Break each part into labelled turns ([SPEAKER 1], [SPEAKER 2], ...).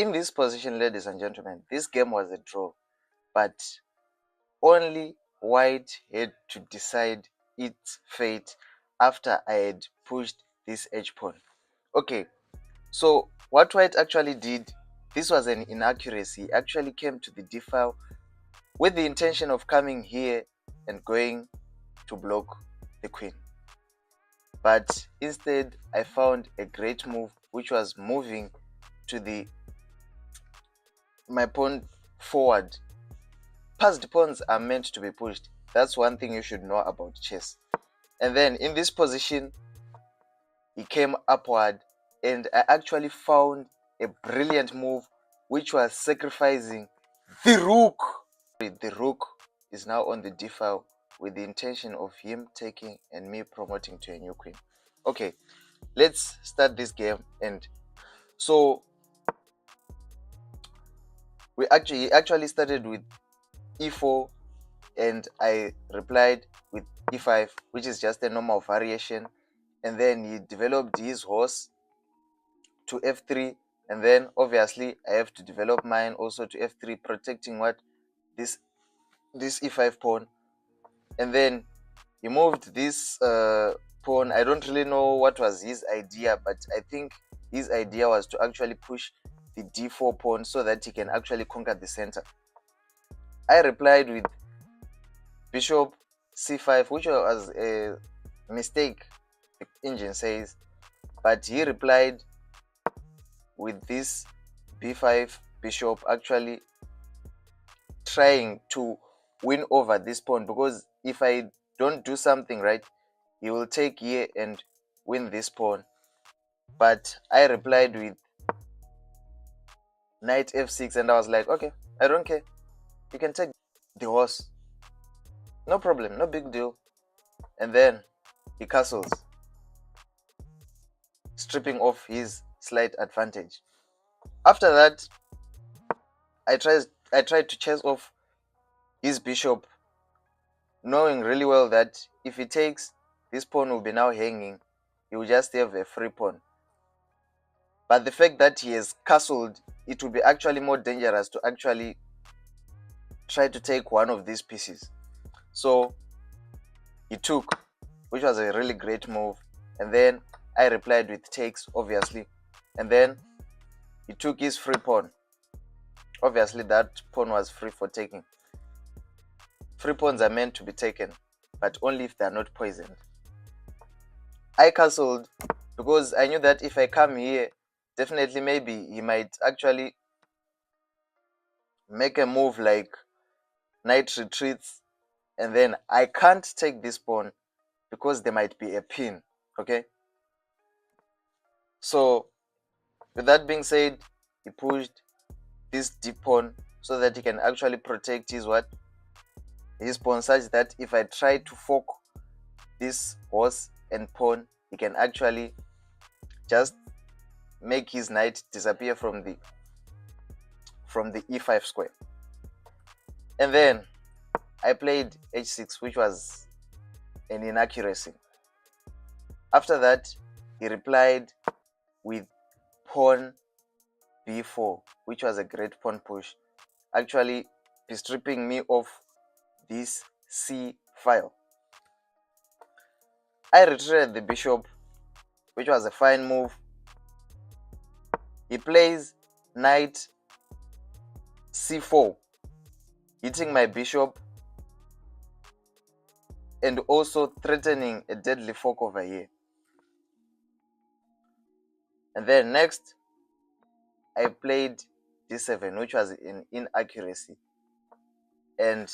[SPEAKER 1] in this position, ladies and gentlemen, this game was a draw, but only white had to decide its fate after I had pushed this h pawn. Okay, so what white actually did, this was an inaccuracy. He actually came to the d file with the intention of coming here and going to block the queen. But instead, I found a great move, which was moving to my pawn forward. Passed pawns are meant to be pushed. That's one thing you should know about chess. And then in this position, he came upward, and I actually found a brilliant move, which was sacrificing the rook. The rook is now on the d file with the intention of him taking and me promoting to a new queen. Okay, let's start this game. And so he actually started with e4, and I replied with e5, which is just a normal variation. And then he developed his horse to f3, and then obviously I have to develop mine also to f3, protecting what this e5 pawn. And then he moved this pawn. I don't really know what was his idea, but I think his idea was to actually push the d4 pawn so that he can actually conquer the center. I replied with bishop c5, which was a mistake, the engine says, but he replied with this b5 bishop, actually trying to win over this pawn, because if I don't do something right, he will take here and win this pawn. But I replied with knight f6, and I was like, okay, I don't care, you can take the horse, no problem, no big deal. And then he castles, stripping off his slight advantage. After that, I tried to chase off his bishop, knowing really well that if he takes, this pawn will be now hanging. He will just have a free pawn. But the fact that he has castled, it will be actually more dangerous to actually try to take one of these pieces. So he took, which was a really great move. And then I replied with takes, obviously. And then he took his free pawn. Obviously, that pawn was free for taking. Free pawns are meant to be taken, but only if they are not poisoned. I castled because I knew that if I come here, definitely maybe he might actually make a move like knight retreats, and then I can't take this pawn because there might be a pin. Okay, so with that being said, he pushed this d pawn so that he can actually protect his pawn, such that if I try to fork this horse and pawn, he can actually just make his knight disappear from the e5 square. And then I played h6, which was an inaccuracy. After that, he replied with pawn b4, which was a great pawn push, actually stripping me off this c file. I retreated the bishop, which was a fine move. He plays knight c4, hitting my bishop and also threatening a deadly fork over here. And then next, I played d7, which was an inaccuracy. And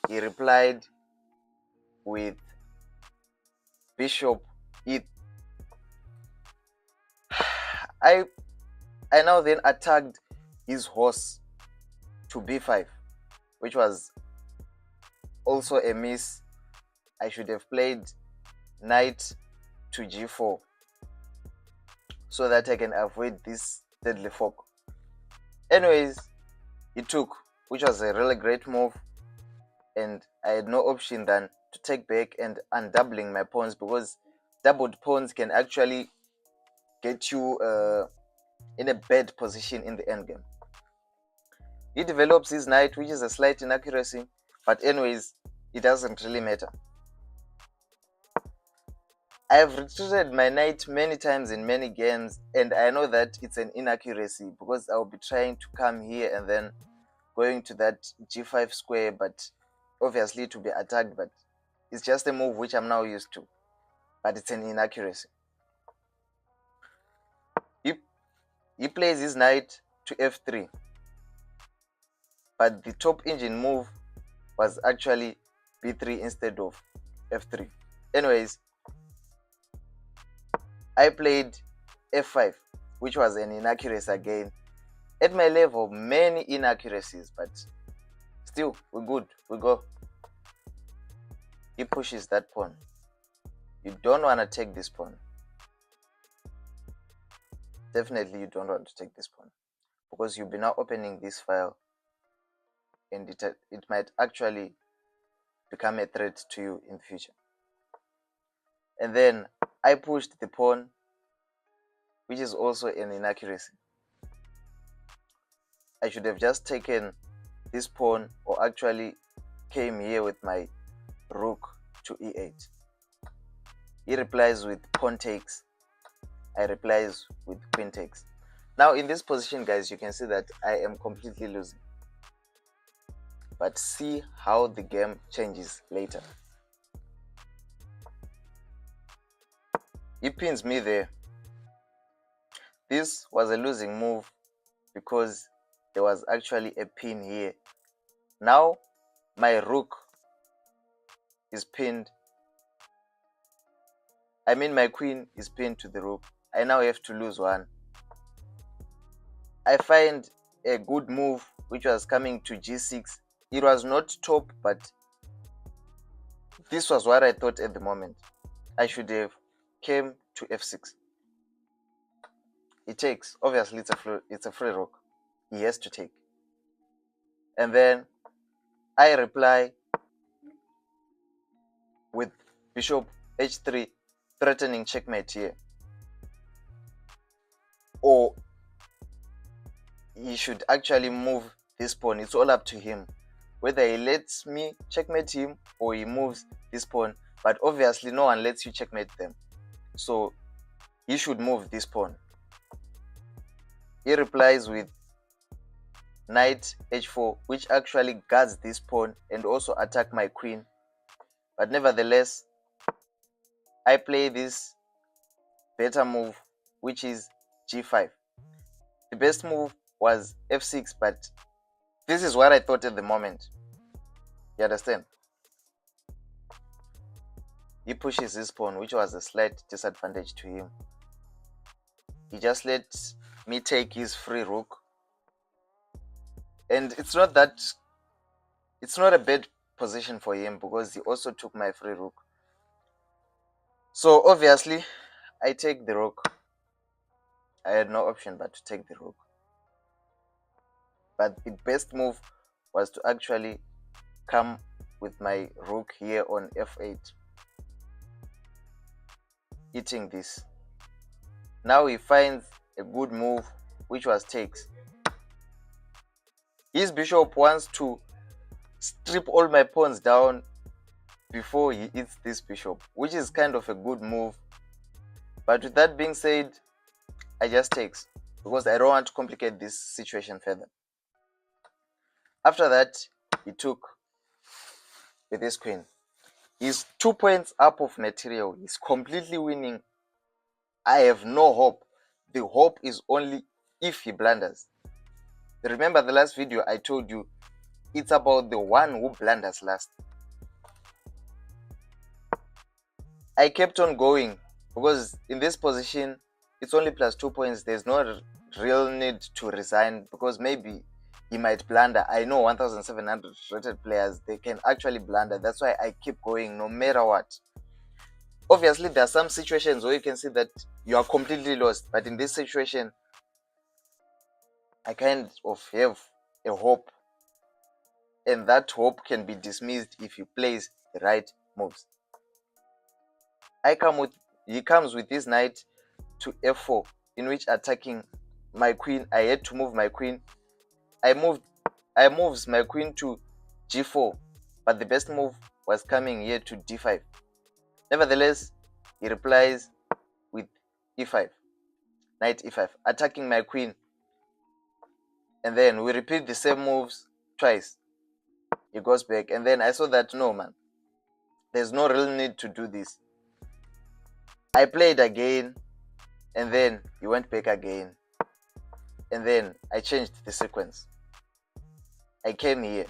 [SPEAKER 1] he replied with bishop e. I now then attacked his horse to b5, which was also a miss. I should have played knight to g4 so that I can avoid this deadly fork. Anyways, he took, which was a really great move, and I had no option than to take back and undoubling my pawns, because doubled pawns can actually get you in a bad position in the endgame. He develops his knight, which is a slight inaccuracy, but anyways, it doesn't really matter. I have retreated my knight many times in many games, and I know that it's an inaccuracy because I'll be trying to come here and then going to that g5 square, but obviously to be attacked, but it's just a move which I'm now used to, but it's an inaccuracy. He plays his knight to f3, but the top engine move was actually b3 instead of f3. Anyways, I played f5, which was an inaccuracy again. At my level, many inaccuracies, but still, we're good. We go. He pushes that pawn. You don't want to take this pawn. Definitely you don't want to take this pawn, because you'll be now opening this file, and it might actually become a threat to you in the future. And then I pushed the pawn, which is also an inaccuracy. I should have just taken this pawn, or actually came here with my rook to e8. He replies with pawn takes. I replies with queen takes. Now in this position, guys, you can see that I am completely losing. But see how the game changes later. He pins me there. This was a losing move because there was actually a pin here. Now my rook is pinned. My queen is pinned to the rook. I now have to lose one. I find a good move which was coming to g6. It was not top, but this was what I thought at the moment. I should have came to f6. He takes. Obviously, it's a free rook. He has to take. And then I reply with bishop h3, threatening checkmate here. Or he should actually move this pawn. It's all up to him whether he lets me checkmate him or he moves this pawn. But obviously no one lets you checkmate them, so he should move this pawn. He replies with knight h4, which actually guards this pawn and also attack my queen. But nevertheless, I play this better move, which is g5. The best move was f6, but this is what I thought at the moment. You understand? He pushes his pawn, which was a slight disadvantage to him. He just lets me take his free rook. And it's not a bad position for him, because he also took my free rook. So obviously, I take the rook. I had no option but to take the rook. But the best move was to actually come with my rook here on f8, eating this. Now he finds a good move, which was takes. His bishop wants to strip all my pawns down before he eats this bishop, which is kind of a good move. But with that being said, I just takes, because I don't want to complicate this situation further. After that, he took with his queen. He's 2 points up of material. He's completely winning. I have no hope. The hope is only if he blunders. Remember the last video I told you, it's about the one who blunders last. I kept on going, because in this position, it's only plus 2 points. There's no real need to resign, because maybe he might blunder. I know 1,700 rated players, they can actually blunder. That's why I keep going no matter what. Obviously, there are some situations where you can see that you are completely lost. But in this situation, I kind of have a hope. And that hope can be dismissed if he plays the right moves. He comes with his knight to f4, in which attacking my queen. I had to move my queen. I moves my queen to g4, but the best move was coming here to d5. Nevertheless, he replies with e5, knight e5, attacking my queen. And then we repeat the same moves twice. He goes back, and then I saw that no, man, there's no real need to do this. I played again, and then he went back again, and then I changed the sequence. I came here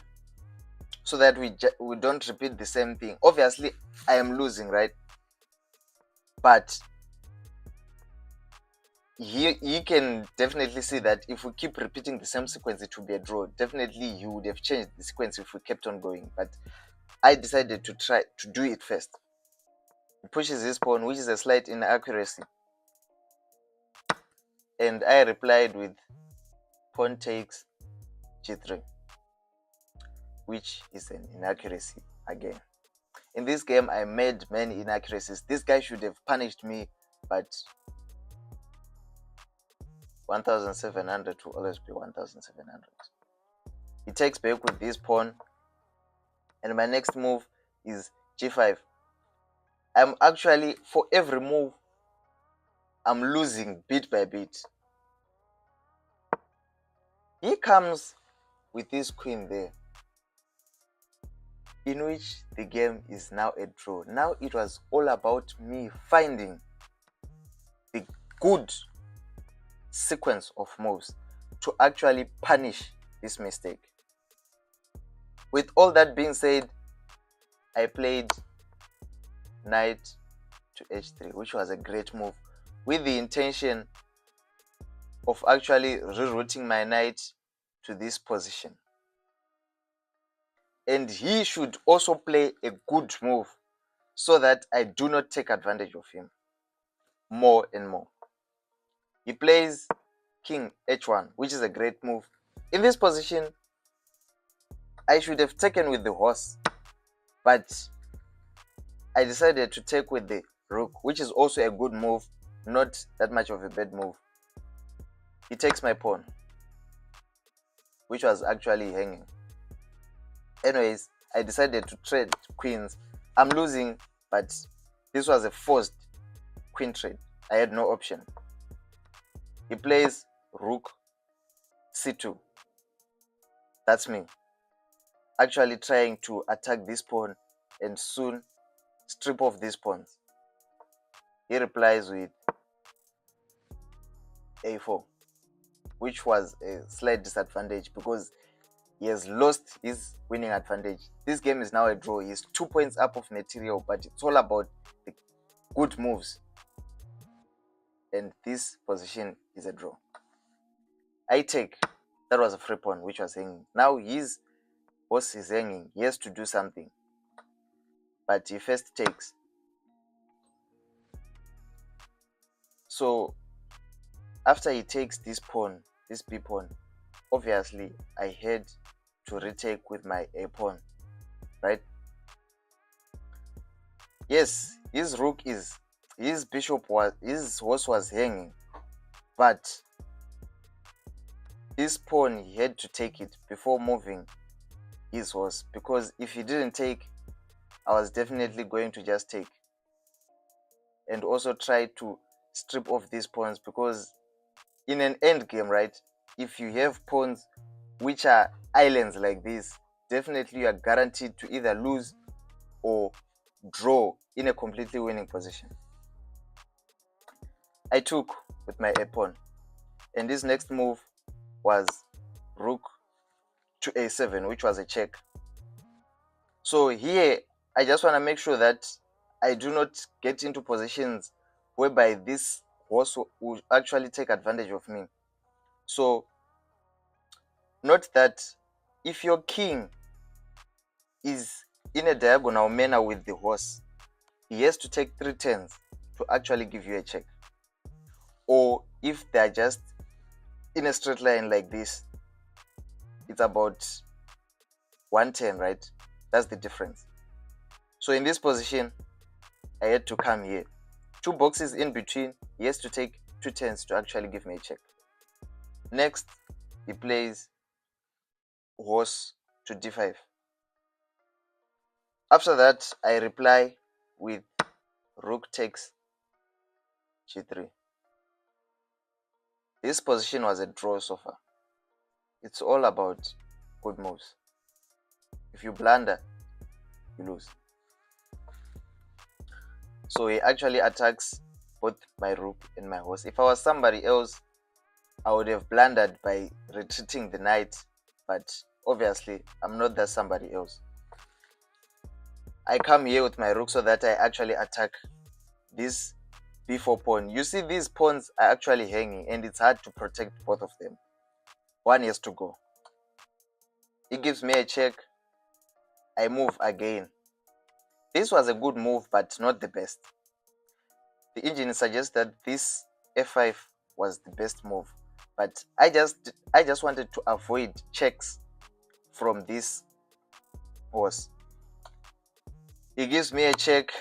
[SPEAKER 1] so that we don't repeat the same thing. Obviously, I am losing, right? But you can definitely see that if we keep repeating the same sequence, it will be a draw. Definitely, he would have changed the sequence if we kept on going. But I decided to try to do it first. He pushes his pawn, which is a slight inaccuracy. And I replied with pawn takes g3, which is an inaccuracy again. In this game, I made many inaccuracies. This guy should have punished me, but 1700 will always be 1700. He takes back with this pawn, and my next move is g5. I'm actually, for every move, I'm losing bit by bit. He comes with this queen there, in which the game is now a draw. Now it was all about me finding the good sequence of moves to actually punish this mistake. With all that being said, I played knight to h3, which was a great move, with the intention of actually rerouting my knight to this position. And he should also play a good move so that I do not take advantage of him more and more. He plays king h1, which is a great move. In this position, I should have taken with the horse, but I decided to take with the rook, which is also a good move, not that much of a bad move. He takes my pawn, which was actually hanging. Anyways, I decided to trade queens. I'm losing, but this was a forced queen trade. I had no option. He plays rook c2. That's me actually trying to attack this pawn and soon strip off these pawns. He replies with a4, which was a slight disadvantage because he has lost his winning advantage. This game is now a draw. He's 2 points up of material, but it's all about the good moves. And this position is a draw. I take. That was a free pawn, which was hanging. Now his horse is hanging. He has to do something. But he first takes. So after he takes this pawn, this b pawn, obviously I had to retake with my a pawn, right? Yes, his horse was hanging, but his pawn, he had to take it before moving his horse, because if he didn't take, I was definitely going to just take and also try to strip off these pawns, because in an end game, right, if you have pawns which are islands like this, definitely you are guaranteed to either lose or draw in a completely winning position. I took with my a pawn, and this next move was rook to a7, which was a check. So here I just want to make sure that I do not get into positions whereby this horse will actually take advantage of me. So note that if your king is in a diagonal manner with the horse, he has to take 3 turns to actually give you a check. Or if they're just in a straight line like this, it's about 1 turn, right? That's the difference. So in this position, I had to come here. 2 boxes in between, he has to take 2 turns to actually give me a check. Next, he plays horse to d5. After that, I reply with rook takes g3. This position was a draw so far. It's all about good moves. If you blunder, you lose. So he actually attacks both my rook and my horse. If I was somebody else, I would have blundered by retreating the knight, but obviously I'm not that somebody else. I come here with my rook so that I actually attack this b4 pawn. You see, these pawns are actually hanging and it's hard to protect both of them. One has to go. He gives me a check. I move again. This was a good move, but not the best. The engine suggests that this f5 was the best move, but I just wanted to avoid checks from this horse. He gives me a check.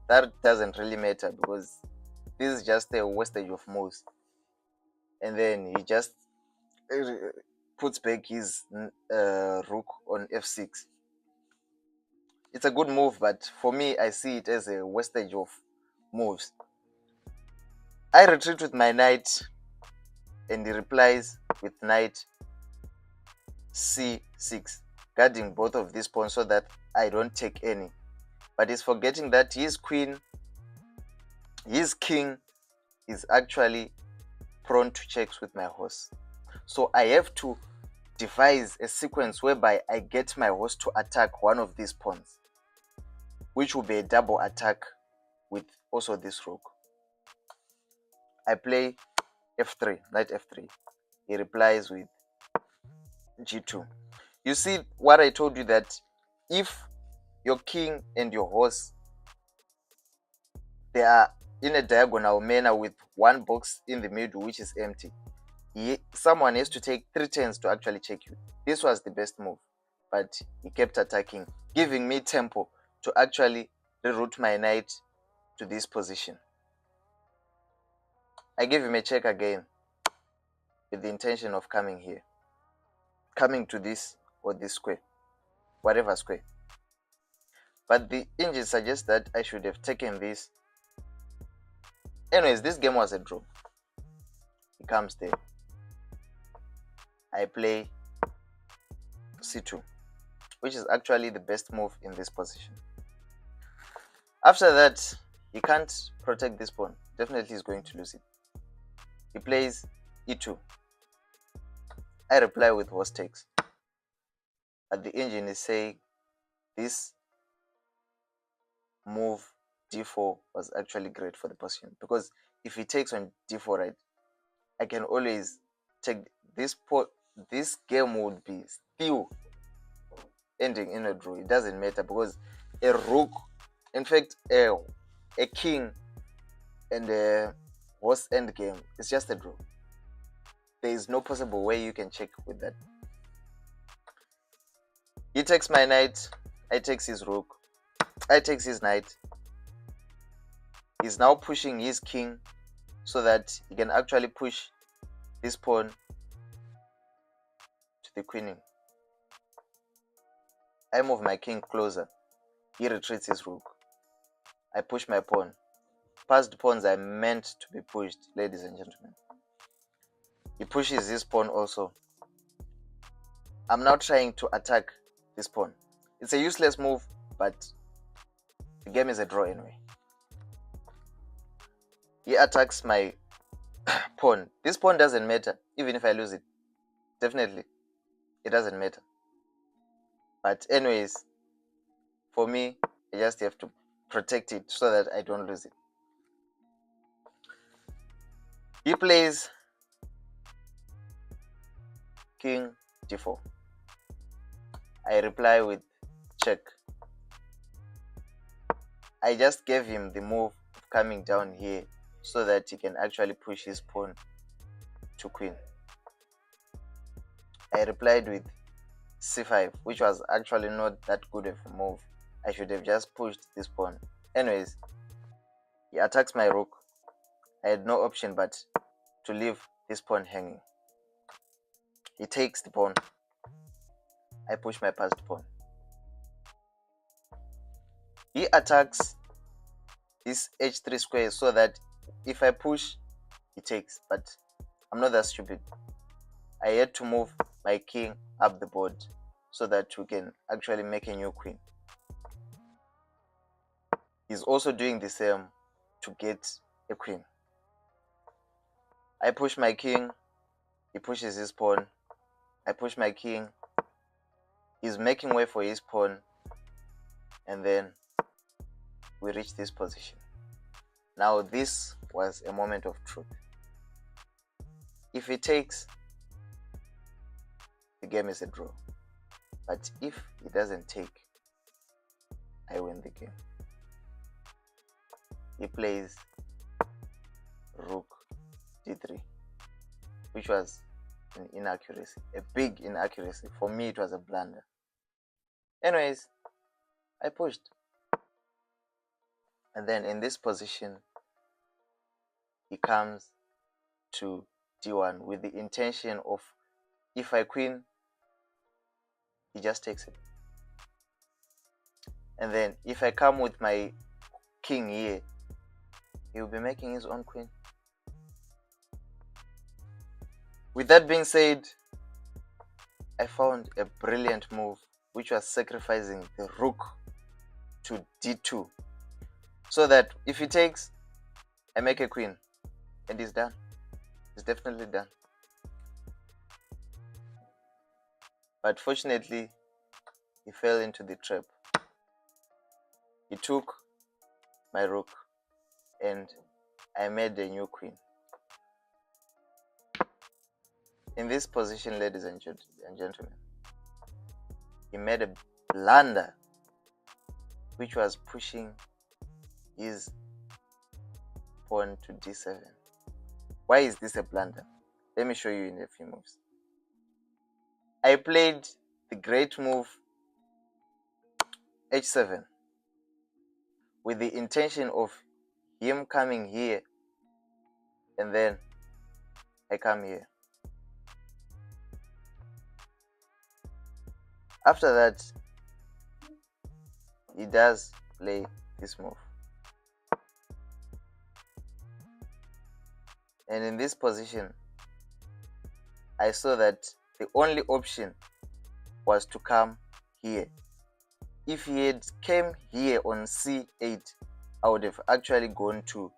[SPEAKER 1] That doesn't really matter because this is just a wastage of moves. And then he just puts back his rook on f6. It's a good move, but for me, I see it as a wastage of moves. I retreat with my knight, and he replies with knight c6, guarding both of these pawns so that I don't take any. But he's forgetting that his queen, his king, is actually prone to checks with my horse. So I have to devise a sequence whereby I get my horse to attack one of these pawns, which will be a double attack with also this rook. I play f3, knight f3. He replies with g2. You see what I told you, that if your king and your horse, they are in a diagonal manner with one box in the middle which is empty, someone has to take 3 turns to actually check you. This was the best move, but he kept attacking, giving me tempo to actually reroute my knight to this position. I give him a check again with the intention of coming here, coming to this or this square, whatever square. But the engine suggests that I should have taken this. Anyways, this game was a draw. He comes there. I play c2, which is actually the best move in this position. After that, he can't protect this pawn. Definitely he's going to lose it. He plays e2. I reply with horse takes. But the engine is saying this move d4 was actually great for the position, because if he takes on d4, right, I can always take this pot. This game would be still ending in a draw. It doesn't matter, because a rook, in fact a king and a horse endgame is just a draw. There is no possible way you can check with that. He takes my knight, I takes his rook, I takes his knight. He's now pushing his king so that he can actually push this pawn to the queening. I move my king closer. He retreats his rook. I push my pawn. Passed pawns are meant to be pushed, ladies and gentlemen. He pushes this pawn also. I'm now trying to attack this pawn. It's a useless move, but the game is a draw anyway. He attacks my pawn. This pawn doesn't matter, even if I lose it. Definitely, it doesn't matter. But anyways, for me, I just have to protect it so that I don't lose it. He plays king d4. I reply with check. I just gave him the move of coming down here so that he can actually push his pawn to queen. I replied with c5, which was actually not that good of a move. I should have just pushed this pawn. Anyways, he attacks my rook. I had no option but to leave this pawn hanging. He takes the pawn. I push my passed pawn. He attacks this h3 square so that if I push, he takes. But I'm not that stupid. I had to move my king up the board so that we can actually make a new queen. He's also doing the same to get a queen. I push my king, he pushes his pawn. I push my king, he's making way for his pawn, and then we reach this position. Now this was a moment of truth. If he takes, the game is a draw. But if he doesn't take, I win the game. He plays rook d3, which was an inaccuracy, a big inaccuracy. For me, it was a blunder. Anyways, I pushed. And then in this position, he comes to d1 with the intention of, if I queen, he just takes it. And then if I come with my king here, he will be making his own queen. With that being said, I found a brilliant move, which was sacrificing the rook to d2, so that if he takes, I make a queen, and it's done. It's definitely done. But fortunately, he fell into the trap. He took my rook, and I made a new queen. In this position, ladies and gentlemen, he made a blunder, which was pushing his pawn to d7. Why is this a blunder? Let me show you in a few moves. I played the great move h7 with the intention of him coming here, and then I come here. After that, he does play this move. And in this position, I saw that the only option was to come here. If he had came here on c8, I would have actually gone to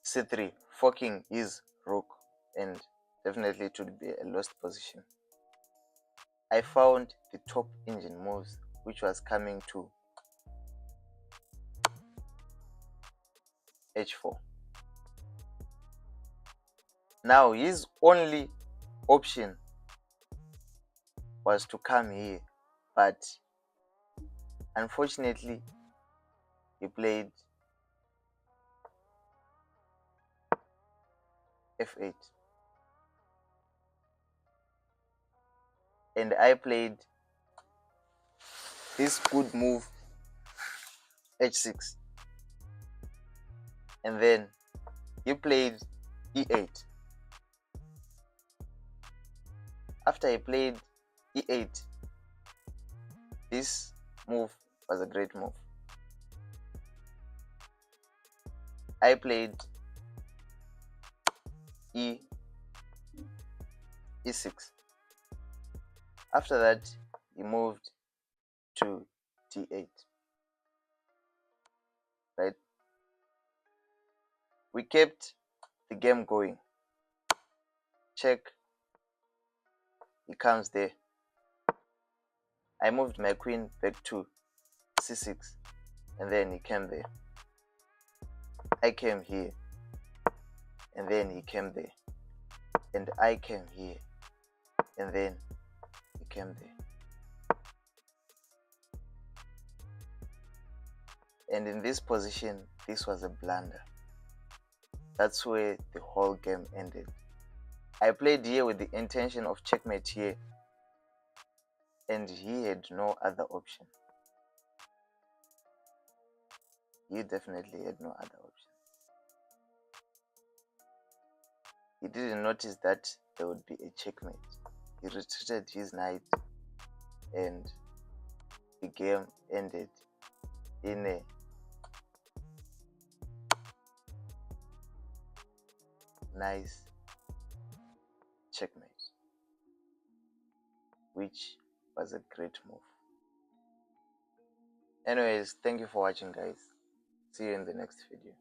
[SPEAKER 1] c3, forking his rook, and definitely it would be a lost position. I found the top engine moves, which was coming to h4. Now his only option was to come here, but unfortunately he played f8, and I played this good move h6, and then he played e8. After he played e8, this move was a great move. I played e6. After that, he moved to d8. Right? We kept the game going. Check. He comes there. I moved my queen back to c6, and then he came there. I came here, and then he came there, and I came here, and then he came there. And in this position, this was a blunder. That's where the whole game ended. I played here with the intention of checkmate here, and he had no other option. He definitely had no other option. He didn't notice that there would be a checkmate. He retreated his knight and the game ended in a nice checkmate, which was a great move. Anyways, thank you for watching, guys. See you in the next video.